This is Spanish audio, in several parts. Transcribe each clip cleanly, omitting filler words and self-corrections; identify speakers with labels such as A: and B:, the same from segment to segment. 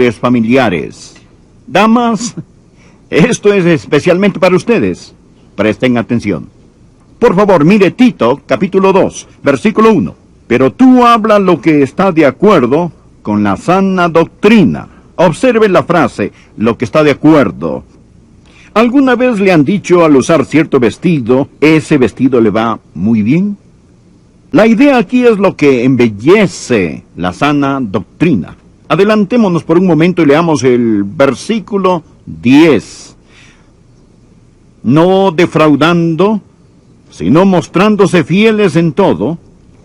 A: familiares. Damas, esto es especialmente para ustedes. Presten atención. Por favor, mire Tito, capítulo 2, versículo 1. Pero tú habla lo que está de acuerdo con la sana doctrina. Observe la frase, lo que está de acuerdo. ¿Alguna vez le han dicho al usar cierto vestido, ese vestido le va muy bien? La idea aquí es lo que embellece la sana doctrina. Adelantémonos por un momento y leamos el versículo 10. No defraudando, sino mostrándose fieles en todo,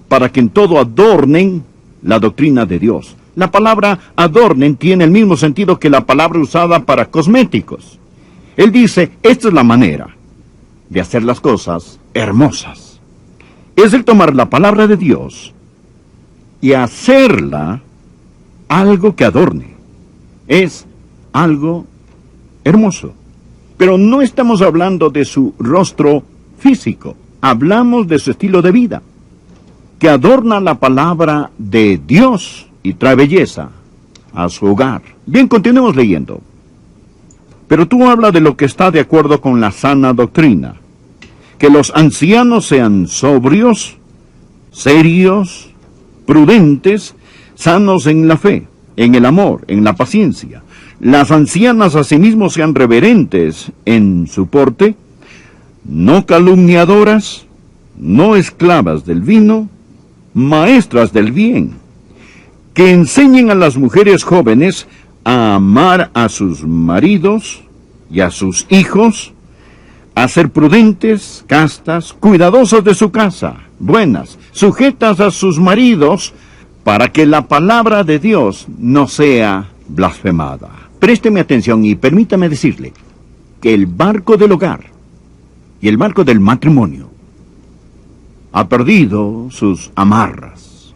A: para que en todo adornen la doctrina de Dios. La palabra adornen tiene el mismo sentido que la palabra usada para cosméticos. Él dice, esta es la manera de hacer las cosas hermosas. Es el tomar la palabra de Dios y hacerla algo que adorne. Es algo hermoso. Pero no estamos hablando de su rostro físico. Hablamos de su estilo de vida, que adorna la palabra de Dios y trae belleza a su hogar. Bien, continuemos leyendo. Pero tú habla de lo que está de acuerdo con la sana doctrina. Que los ancianos sean sobrios, serios, prudentes, sanos en la fe, en el amor, en la paciencia. Las ancianas asimismo sean reverentes en su porte, no calumniadoras, no esclavas del vino, maestras del bien, que enseñen a las mujeres jóvenes a amar a sus maridos y a sus hijos, a ser prudentes, castas, cuidadosas de su casa, buenas, sujetas a sus maridos, para que la palabra de Dios no sea blasfemada. Présteme atención y permítame decirle que el barco del hogar y el barco del matrimonio ha perdido sus amarras.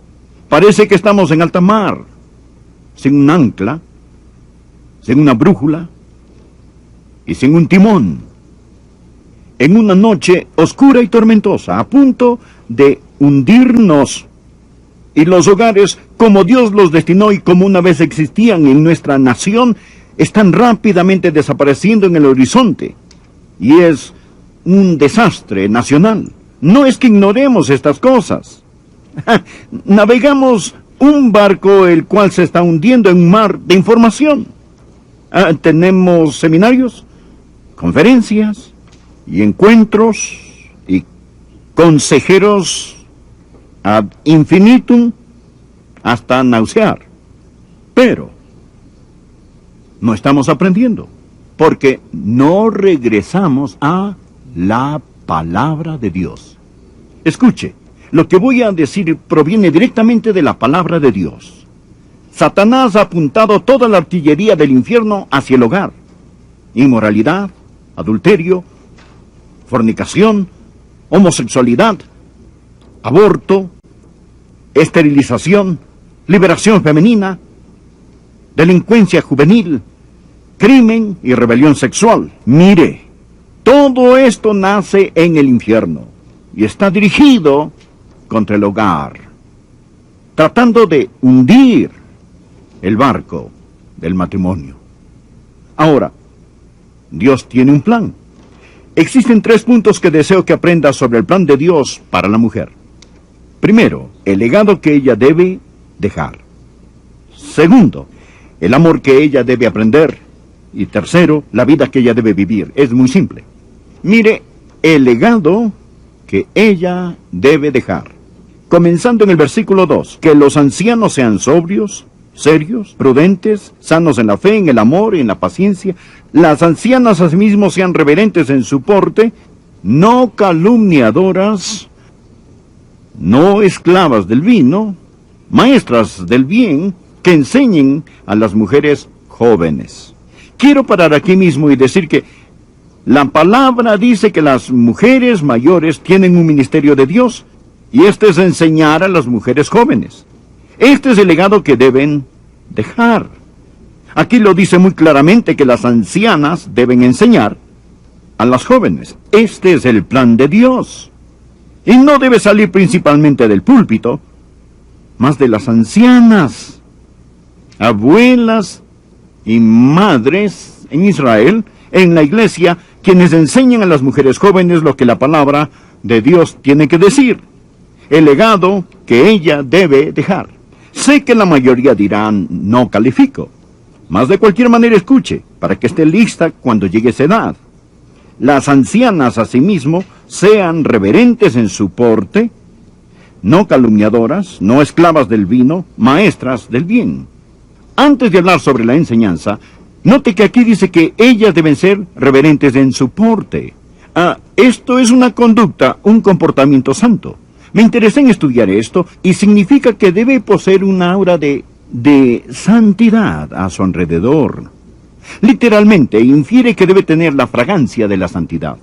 A: Parece que estamos en alta mar, sin un ancla, sin una brújula y sin un timón, en una noche oscura y tormentosa, a punto de hundirnos. Y los hogares, como Dios los destinó y como una vez existían en nuestra nación, están rápidamente desapareciendo en el horizonte. Y es un desastre nacional. No es que ignoremos estas cosas. Navegamos un barco el cual se está hundiendo en un mar de información. Tenemos seminarios, conferencias y encuentros y consejeros ad infinitum, hasta nausear. Pero no estamos aprendiendo, porque no regresamos a la palabra de Dios. Escuche, lo que voy a decir proviene directamente de la palabra de Dios. Satanás ha apuntado toda la artillería del infierno hacia el hogar. Inmoralidad, adulterio, fornicación, homosexualidad, aborto, esterilización, liberación femenina, delincuencia juvenil, crimen y rebelión sexual. Mire, todo esto nace en el infierno y está dirigido contra el hogar, tratando de hundir el barco del matrimonio. Ahora, Dios tiene un plan. Existen 3 puntos que deseo que aprenda sobre el plan de Dios para la mujer. Primero, el legado que ella debe dejar. Segundo, el amor que ella debe aprender. Y tercero, la vida que ella debe vivir. Es muy simple. Mire, el legado que ella debe dejar. Comenzando en el versículo 2, que los ancianos sean sobrios, serios, prudentes, sanos en la fe, en el amor y en la paciencia. Las ancianas asimismo sean reverentes en su porte, no calumniadoras, no esclavas del vino, maestras del bien, que enseñen a las mujeres jóvenes. Quiero parar aquí mismo y decir que la palabra dice que las mujeres mayores tienen un ministerio de Dios, y este es enseñar a las mujeres jóvenes. Este es el legado que deben dejar. Aquí lo dice muy claramente que las ancianas deben enseñar a las jóvenes. Este es el plan de Dios. Y no debe salir principalmente del púlpito, más de las ancianas, abuelas y madres en Israel, en la iglesia, quienes enseñan a las mujeres jóvenes lo que la palabra de Dios tiene que decir, el legado que ella debe dejar. Sé que la mayoría dirán, no califico, mas de cualquier manera escuche, para que esté lista cuando llegue esa edad. Las ancianas asimismo sean reverentes en su porte, no calumniadoras, no esclavas del vino, maestras del bien. Antes de hablar sobre la enseñanza, note que aquí dice que ellas deben ser reverentes en su porte. Esto es una conducta, un comportamiento santo. Me interesé en estudiar esto y significa que debe poseer una aura de santidad a su alrededor. Literalmente infiere que debe tener la fragancia de la santidad.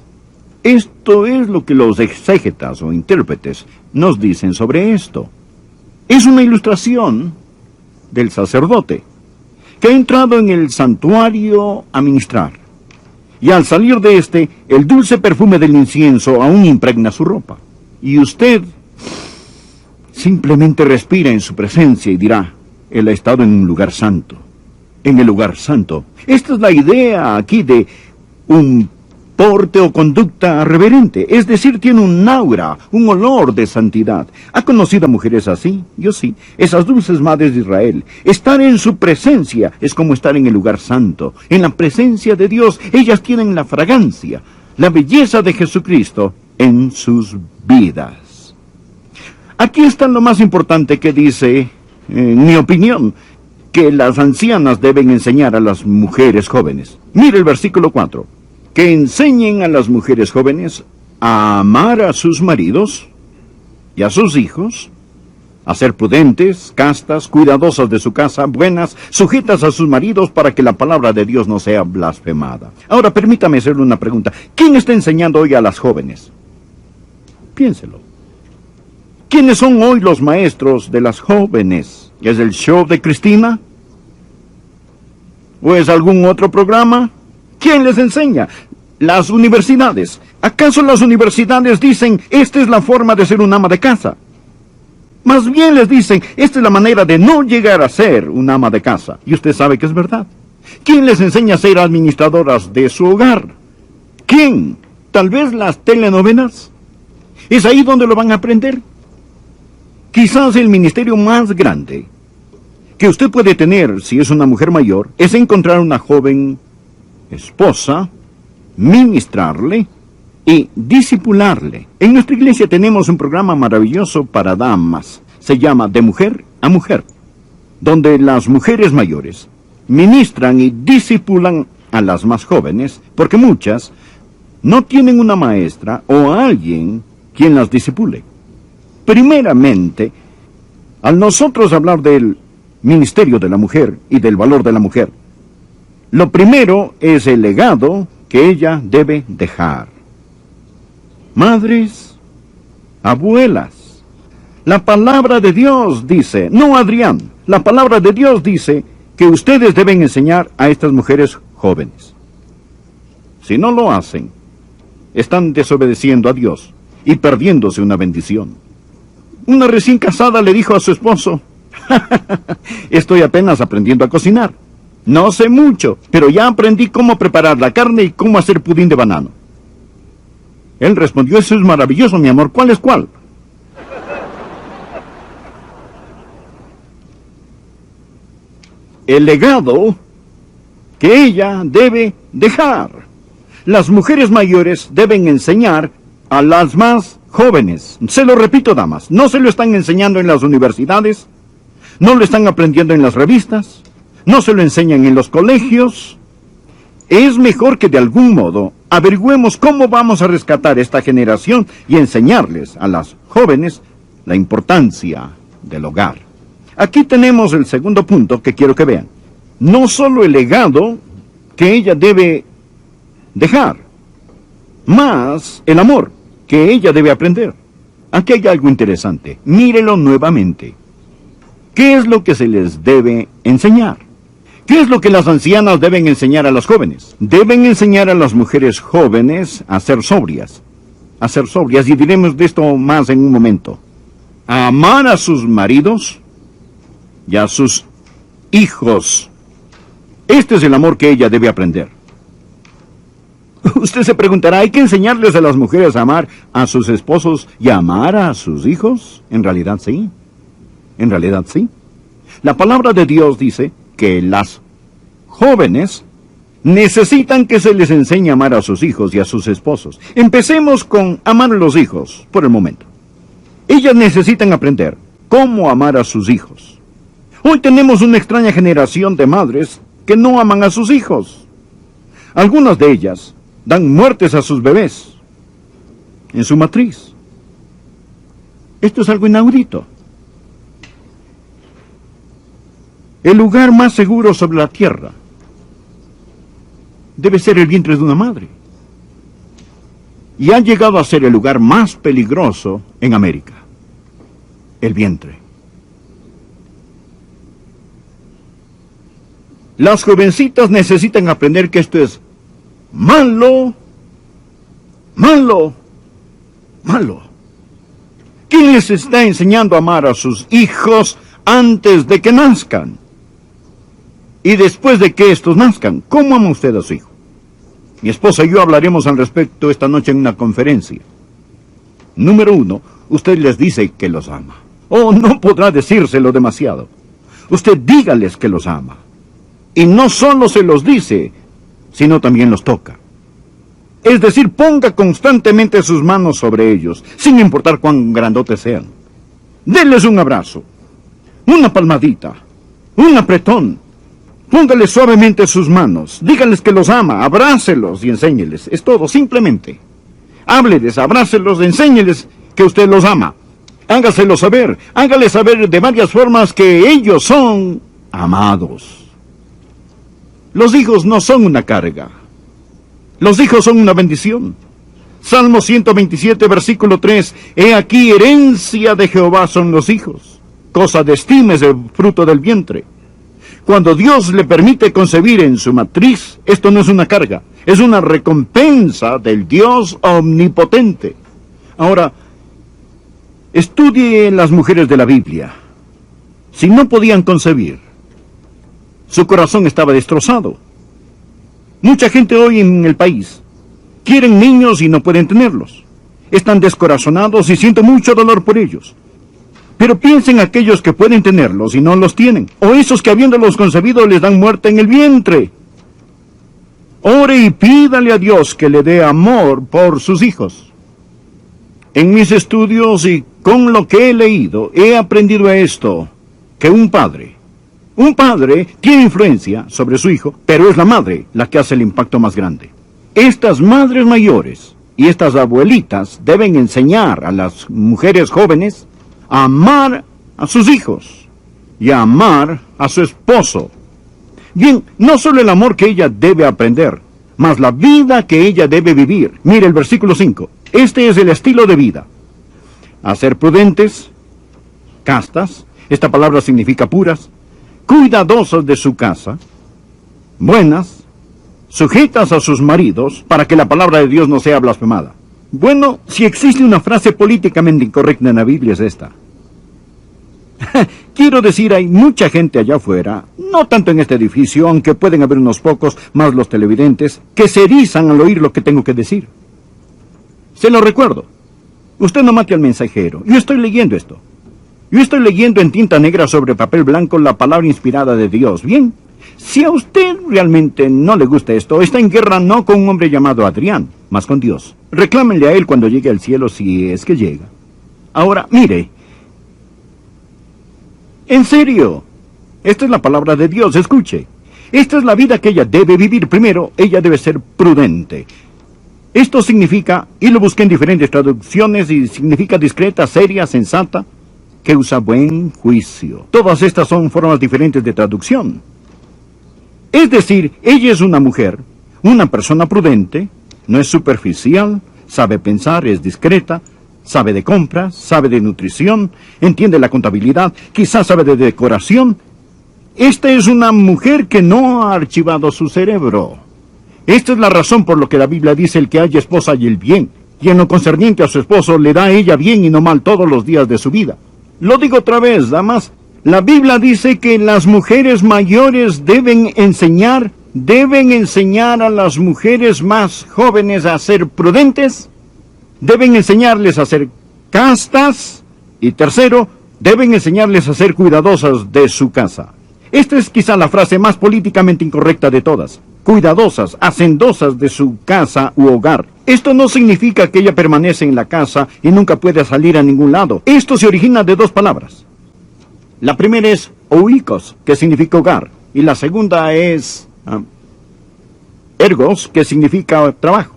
A: Esto es lo que los exégetas o intérpretes nos dicen sobre esto. Es una ilustración del sacerdote que ha entrado en el santuario a ministrar. Y al salir de este, el dulce perfume del incienso aún impregna su ropa. Y usted simplemente respira en su presencia y dirá, él ha estado en un lugar santo. En el lugar santo. Esta es la idea aquí de un porte o conducta reverente. Es decir, tiene un aura, un olor de santidad. ¿Ha conocido a mujeres así? Yo sí. Esas dulces madres de Israel. Estar en su presencia es como estar en el lugar santo. En la presencia de Dios, ellas tienen la fragancia, la belleza de Jesucristo en sus vidas. Aquí está lo más importante que dice, en mi opinión, que las ancianas deben enseñar a las mujeres jóvenes. Mire el versículo 4. Que enseñen a las mujeres jóvenes a amar a sus maridos y a sus hijos, a ser prudentes, castas, cuidadosas de su casa, buenas, sujetas a sus maridos para que la palabra de Dios no sea blasfemada. Ahora, permítame hacerle una pregunta. ¿Quién está enseñando hoy a las jóvenes? Piénselo. ¿Quiénes son hoy los maestros de las jóvenes? ¿Es el show de Cristina? ¿O es algún otro programa? ¿Quién les enseña? Las universidades. ¿Acaso las universidades dicen, esta es la forma de ser un ama de casa? Más bien les dicen, esta es la manera de no llegar a ser un ama de casa. Y usted sabe que es verdad. ¿Quién les enseña a ser administradoras de su hogar? ¿Quién? ¿Tal vez las telenovelas? ¿Es ahí donde lo van a aprender? Quizás el ministerio más grande que usted puede tener si es una mujer mayor es encontrar una joven esposa, ministrarle y discipularle. En nuestra iglesia tenemos un programa maravilloso para damas. Se llama De Mujer a Mujer, donde las mujeres mayores ministran y discipulan a las más jóvenes, porque muchas no tienen una maestra o alguien quien las discipule. Primeramente, al nosotros hablar del ministerio de la mujer y del valor de la mujer, lo primero es el legado que ella debe dejar. Madres, abuelas, la palabra de Dios dice, no Adrián, la palabra de Dios dice que ustedes deben enseñar a estas mujeres jóvenes. Si no lo hacen, están desobedeciendo a Dios y perdiéndose una bendición. Una recién casada le dijo a su esposo, estoy apenas aprendiendo a cocinar. No sé mucho, pero ya aprendí cómo preparar la carne y cómo hacer pudín de banano. Él respondió, eso es maravilloso, mi amor, ¿cuál es cuál? El legado que ella debe dejar. Las mujeres mayores deben enseñar a las más jóvenes. Se lo repito, damas, no se lo están enseñando en las universidades, no lo están aprendiendo en las revistas, no se lo enseñan en los colegios. Es mejor que de algún modo averigüemos cómo vamos a rescatar esta generación y enseñarles a las jóvenes la importancia del hogar. Aquí tenemos el segundo punto que quiero que vean. No solo el legado que ella debe dejar, más el amor que ella debe aprender. Aquí hay algo interesante. Mírelo nuevamente. ¿Qué es lo que se les debe enseñar? ¿Qué es lo que las ancianas deben enseñar a las jóvenes? Deben enseñar a las mujeres jóvenes a ser sobrias. A ser sobrias, y diremos de esto más en un momento. A amar a sus maridos y a sus hijos. Este es el amor que ella debe aprender. Usted se preguntará, ¿hay que enseñarles a las mujeres a amar a sus esposos y a amar a sus hijos? En realidad sí. En realidad sí. La palabra de Dios dice que las jóvenes necesitan que se les enseñe a amar a sus hijos y a sus esposos. Empecemos con amar a los hijos, por el momento. Ellas necesitan aprender cómo amar a sus hijos. Hoy tenemos una extraña generación de madres que no aman a sus hijos. Algunas de ellas dan muertes a sus bebés en su matriz. Esto es algo inaudito. El lugar más seguro sobre la tierra debe ser el vientre de una madre. Y ha llegado a ser el lugar más peligroso en América. El vientre. Las jovencitas necesitan aprender que esto es malo, malo, malo. ¿Quién les está enseñando a amar a sus hijos antes de que nazcan? Y después de que estos nazcan, ¿cómo ama usted a su hijo? Mi esposa y yo hablaremos al respecto esta noche en una conferencia. Número 1, usted les dice que los ama. Oh, no podrá decírselo demasiado. Usted dígales que los ama. Y no solo se los dice, sino también los toca. Es decir, ponga constantemente sus manos sobre ellos, sin importar cuán grandotes sean. Denles un abrazo, una palmadita, un apretón. Póngales suavemente sus manos, dígales que los ama, abrácelos y enséñeles. Es todo, simplemente. Hábleles, abrácelos, enséñeles que usted los ama. Hágaselo saber, hágales saber de varias formas que ellos son amados. Los hijos no son una carga. Los hijos son una bendición. Salmo 127, versículo 3. He aquí, herencia de Jehová son los hijos. Cosa de estima es el fruto del vientre. Cuando Dios le permite concebir en su matriz, esto no es una carga, es una recompensa del Dios omnipotente. Ahora, estudie las mujeres de la Biblia. Si no podían concebir, su corazón estaba destrozado. Mucha gente hoy en el país quieren niños y no pueden tenerlos. Están descorazonados y siento mucho dolor por ellos. Pero piensen aquellos que pueden tenerlos y no los tienen, o esos que habiéndolos concebido les dan muerte en el vientre. Ore y pídale a Dios que le dé amor por sus hijos. En mis estudios y con lo que he leído, he aprendido esto, que un padre tiene influencia sobre su hijo, pero es la madre la que hace el impacto más grande. Estas madres mayores y estas abuelitas deben enseñar a las mujeres jóvenes a amar a sus hijos y a amar a su esposo. Bien, no solo el amor que ella debe aprender, mas la vida que ella debe vivir. Mire el versículo 5. Este es el estilo de vida. A ser prudentes, castas, esta palabra significa puras, cuidadosas de su casa, buenas, sujetas a sus maridos, para que la palabra de Dios no sea blasfemada. Bueno, si existe una frase políticamente incorrecta en la Biblia es esta. Quiero decir, hay mucha gente allá afuera, no tanto en este edificio, aunque pueden haber unos pocos, más los televidentes, que se erizan al oír lo que tengo que decir. Se lo recuerdo. Usted no mate al mensajero. Yo estoy leyendo esto. Yo estoy leyendo en tinta negra sobre papel blanco la palabra inspirada de Dios. Bien, si a usted realmente no le gusta esto, está en guerra no con un hombre llamado Adrián, mas con Dios. Reclámenle a él cuando llegue al cielo, si es que llega. Ahora, mire. En serio, esta es la palabra de Dios, escuche. Esta es la vida que ella debe vivir. Primero, ella debe ser prudente. Esto significa, y lo busqué en diferentes traducciones, y significa discreta, seria, sensata, que usa buen juicio. Todas estas son formas diferentes de traducción. Es decir, ella es una mujer, una persona prudente, no es superficial, sabe pensar, es discreta, sabe de compras, sabe de nutrición, entiende la contabilidad, quizás sabe de decoración. Esta es una mujer que no ha archivado su cerebro. Esta es la razón por lo que la Biblia dice: el que haya esposa halla el bien, y en lo concerniente a su esposo le da a ella bien y no mal todos los días de su vida. Lo digo otra vez, damas, La Biblia dice que las mujeres mayores deben enseñar a las mujeres más jóvenes a ser prudentes, deben enseñarles a ser castas, y tercero, deben enseñarles a ser cuidadosas de su casa. Esta es quizá la frase más políticamente incorrecta de todas. Cuidadosas, hacendosas de su casa u hogar. Esto no significa que ella permanece en la casa y nunca puede salir a ningún lado. Esto se origina de dos palabras. La primera es oikos, que significa hogar, y la segunda es ergos, que significa trabajo.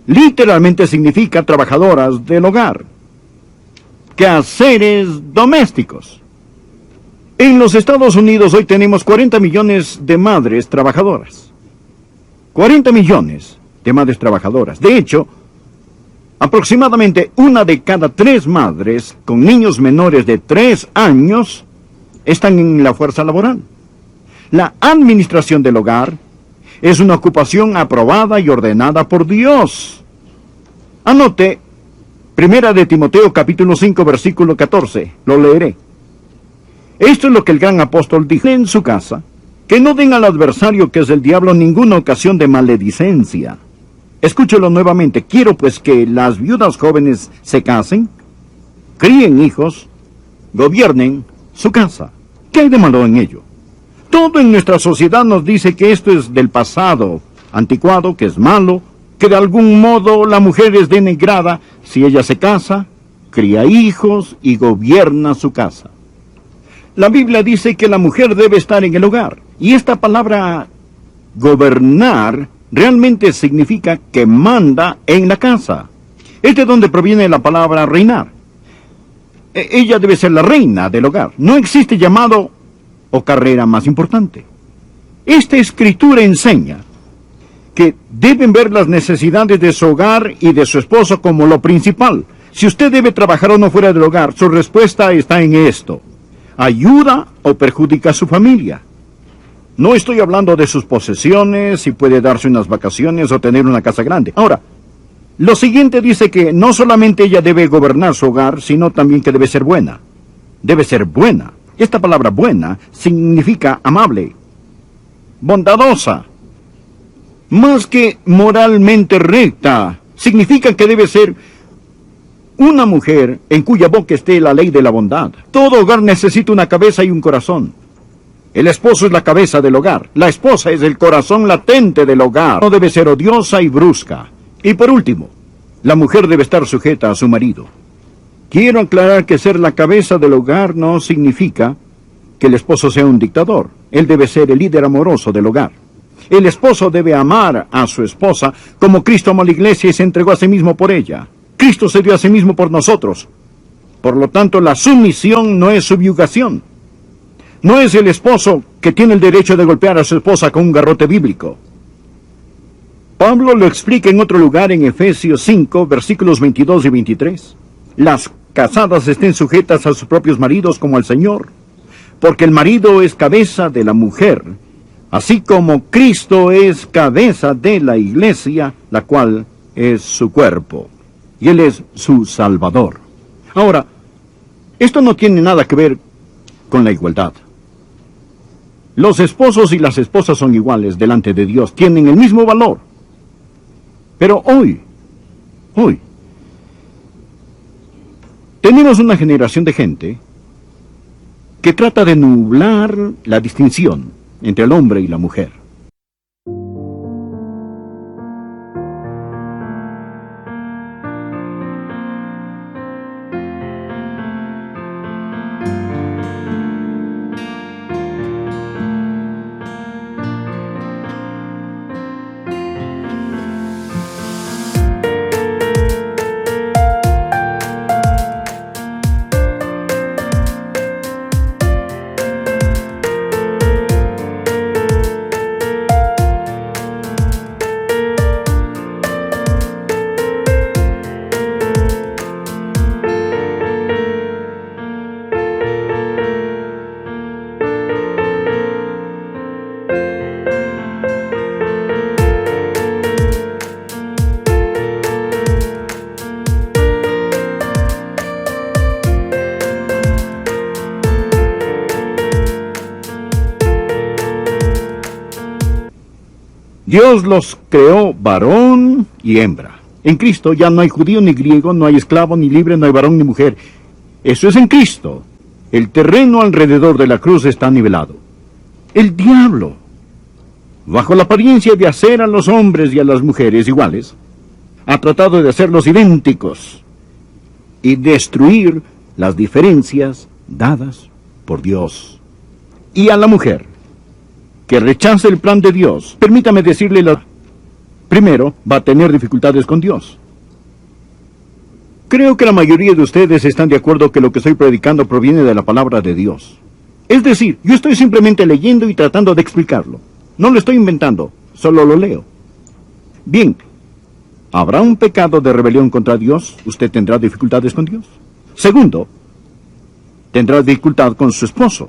A: Literalmente significa trabajadoras del hogar. Quehaceres domésticos. En los Estados Unidos hoy tenemos 40 millones de madres trabajadoras. 40 millones de madres trabajadoras. De hecho, aproximadamente 1 de cada 3 madres con niños menores de 3 años están en la fuerza laboral. La administración del hogar es una ocupación aprobada y ordenada por Dios. Anote, 1 de Timoteo capítulo 5 versículo 14, lo leeré. Esto es lo que el gran apóstol dijo en su casa, que no den al adversario, que es el diablo, ninguna ocasión de maledicencia. Escúchelo nuevamente. Quiero pues que las viudas jóvenes se casen, críen hijos, gobiernen su casa. ¿Qué hay de malo en ello? Todo en nuestra sociedad nos dice que esto es del pasado, anticuado, que es malo, que de algún modo la mujer es denigrada si ella se casa, cría hijos y gobierna su casa. La Biblia dice que la mujer debe estar en el hogar, y esta palabra gobernar realmente significa que manda en la casa. Es de donde proviene la palabra reinar. Ella debe ser la reina del hogar. No existe llamado o carrera más importante. Esta escritura enseña que deben ver las necesidades de su hogar y de su esposo como lo principal. Si usted debe trabajar o no fuera del hogar, su respuesta está en esto: ¿ayuda o perjudica a su familia? No estoy hablando de sus posesiones, si puede darse unas vacaciones o tener una casa grande. Ahora, lo siguiente dice que no solamente ella debe gobernar su hogar, sino también que debe ser buena. Debe ser buena. Esta palabra buena significa amable, bondadosa. Más que moralmente recta, significa que debe ser una mujer en cuya boca esté la ley de la bondad. Todo hogar necesita una cabeza y un corazón. El esposo es la cabeza del hogar. La esposa es el corazón latente del hogar. No debe ser odiosa y brusca. Y por último, la mujer debe estar sujeta a su marido. Quiero aclarar que ser la cabeza del hogar no significa que el esposo sea un dictador. Él debe ser el líder amoroso del hogar. El esposo debe amar a su esposa como Cristo amó a la iglesia y se entregó a sí mismo por ella. Cristo se dio a sí mismo por nosotros. Por lo tanto, la sumisión no es subyugación. No es el esposo que tiene el derecho de golpear a su esposa con un garrote bíblico. Pablo lo explica en otro lugar en Efesios 5, versículos 22 y 23. Las casadas estén sujetas a sus propios maridos como al Señor, porque el marido es cabeza de la mujer, así como Cristo es cabeza de la iglesia, la cual es su cuerpo, y Él es su Salvador. Ahora, esto no tiene nada que ver con la igualdad. Los esposos y las esposas son iguales delante de Dios, tienen el mismo valor. Pero hoy, tenemos una generación de gente que trata de nublar la distinción entre el hombre y la mujer. Dios los creó varón y hembra. En Cristo ya no hay judío ni griego, no hay esclavo ni libre, no hay varón ni mujer. Eso es en Cristo. El terreno alrededor de la cruz está nivelado. El diablo, bajo la apariencia de hacer a los hombres y a las mujeres iguales, ha tratado de hacerlos idénticos y destruir las diferencias dadas por Dios. Y a la mujer que rechace el plan de Dios, permítame decirle, primero va a tener dificultades con Dios. Creo que la mayoría de ustedes están de acuerdo que lo que estoy predicando proviene de la palabra de Dios. Es decir, yo estoy simplemente leyendo y tratando de explicarlo. No lo estoy inventando, solo lo leo. Bien, ¿habrá un pecado de rebelión contra Dios? ¿Usted tendrá dificultades con Dios? Segundo, tendrá dificultad con su esposo.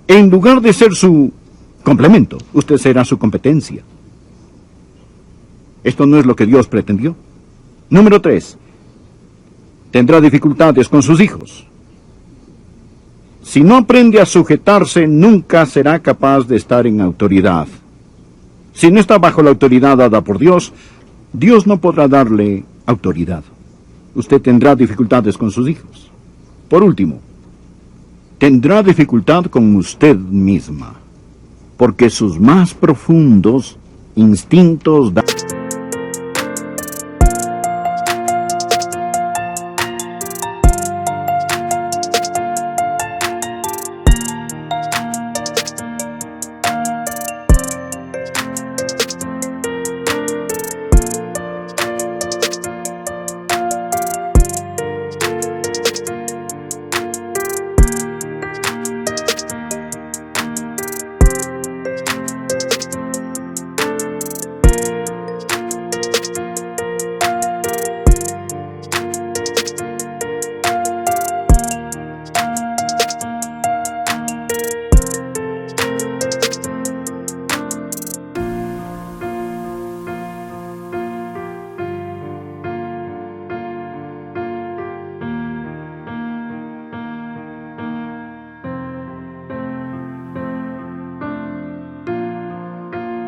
A: En lugar de ser su complemento, usted será su competencia. Esto no es lo que Dios pretendió. Número 3. Tendrá dificultades con sus hijos. Si no aprende a sujetarse, nunca será capaz de estar en autoridad. Si no está bajo la autoridad dada por Dios, Dios no podrá darle autoridad. Usted tendrá dificultades con sus hijos. Por último, tendrá dificultad con usted misma, porque sus más profundos instintos